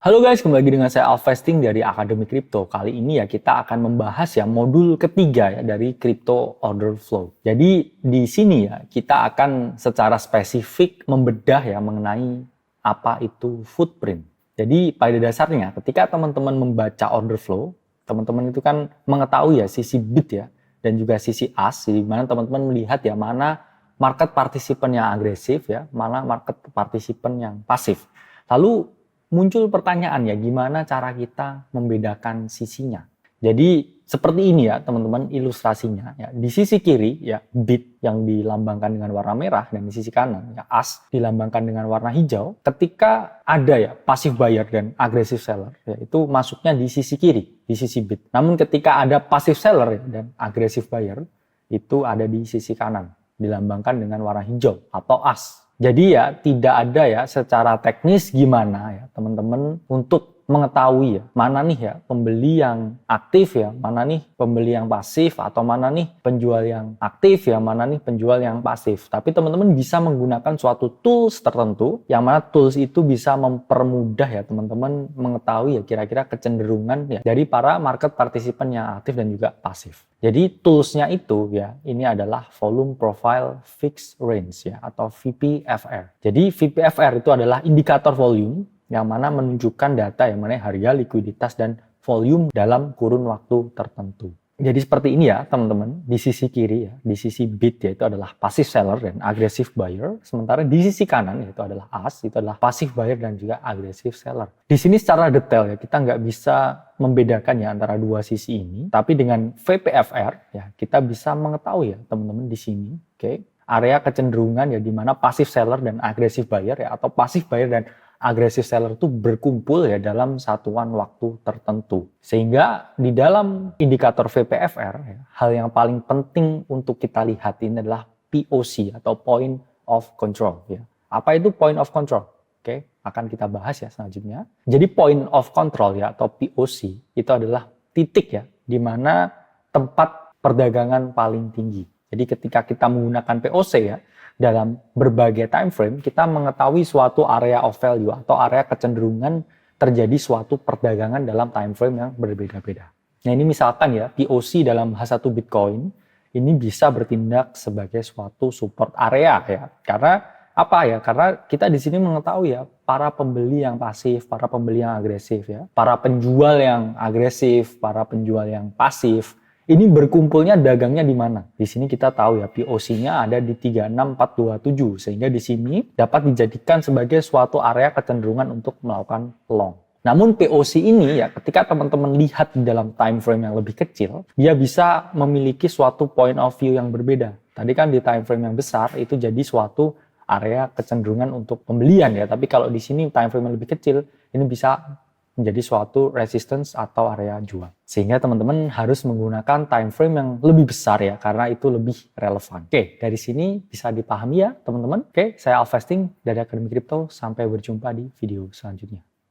Halo guys, kembali lagi dengan saya Alvesting dari Akademi Kripto. Kali ini ya kita akan membahas ya modul ketiga ya dari Crypto Order Flow. Jadi di sini ya kita akan secara spesifik membedah ya mengenai apa itu footprint. Jadi pada dasarnya ketika teman-teman membaca order flow, teman-teman itu kan mengetahui ya sisi bid ya dan juga sisi ask, di mana teman-teman melihat ya mana market participant yang agresif ya, mana market participant yang pasif. Lalu muncul pertanyaan ya, gimana cara kita membedakan sisinya? Jadi seperti ini ya teman-teman ilustrasinya ya. Di sisi kiri ya bid yang dilambangkan dengan warna merah dan di sisi kanan ya ask dilambangkan dengan warna hijau. Ketika ada ya passive buyer dan aggressive seller ya itu masuknya di sisi kiri, di sisi bid. Namun ketika ada passive seller ya, dan aggressive buyer itu ada di sisi kanan, dilambangkan dengan warna hijau atau ask. Jadi ya tidak ada ya secara teknis gimana ya teman-teman untuk mengetahui ya mana nih ya pembeli yang aktif ya, mana nih pembeli yang pasif atau mana nih penjual yang aktif ya, mana nih penjual yang pasif. Tapi teman-teman bisa menggunakan suatu tools tertentu yang mana tools itu bisa mempermudah ya teman-teman mengetahui ya kira-kira kecenderungan ya dari para market participant yang aktif dan juga pasif. Jadi toolsnya itu ya ini adalah Volume Profile Fixed Range ya atau VPFR. Jadi VPFR itu adalah indikator volume yang mana menunjukkan data yang mana harga, likuiditas, dan volume dalam kurun waktu tertentu. Jadi seperti ini ya teman-teman, di sisi kiri ya, di sisi bid yaitu adalah passive seller dan aggressive buyer, sementara di sisi kanan yaitu adalah ask, itu adalah passive buyer dan juga aggressive seller. Di sini secara detail ya, kita nggak bisa membedakan ya antara dua sisi ini, tapi dengan VPFR ya kita bisa mengetahui ya teman-teman di sini, oke, area kecenderungan ya di mana passive seller dan aggressive buyer ya atau passive buyer dan aggressive seller itu berkumpul ya dalam satuan waktu tertentu. Sehingga di dalam indikator VPFR, ya, hal yang paling penting untuk kita lihat ini adalah POC atau Point of Control. Ya. Apa itu Point of Control? Oke, akan kita bahas ya selanjutnya. Jadi Point of Control ya atau POC itu adalah titik ya di mana tempat perdagangan paling tinggi. Jadi ketika kita menggunakan POC ya, dalam berbagai time frame, kita mengetahui suatu area of value atau area kecenderungan terjadi suatu perdagangan dalam time frame yang berbeda-beda. Nah ini misalkan ya, POC dalam H1 Bitcoin, ini bisa bertindak sebagai suatu support area ya. Karena apa ya? Karena kita di sini mengetahui ya, para pembeli yang pasif, para pembeli yang agresif ya, para penjual yang agresif, para penjual yang pasif, ini berkumpulnya dagangnya di mana? Di sini kita tahu ya POC-nya ada di 36427 sehingga di sini dapat dijadikan sebagai suatu area kecenderungan untuk melakukan long. Namun POC ini ya ketika teman-teman lihat di dalam time frame yang lebih kecil, dia bisa memiliki suatu point of view yang berbeda. Tadi kan di time frame yang besar itu jadi suatu area kecenderungan untuk pembelian ya, tapi kalau di sini time frame yang lebih kecil ini bisa menjadi suatu resistance atau area jual. Sehingga teman-teman harus menggunakan time frame yang lebih besar ya, karena itu lebih relevan. Oke, dari sini bisa dipahami ya teman-teman. Oke, saya Alvesting dari Akademi Kripto. Sampai berjumpa di video selanjutnya.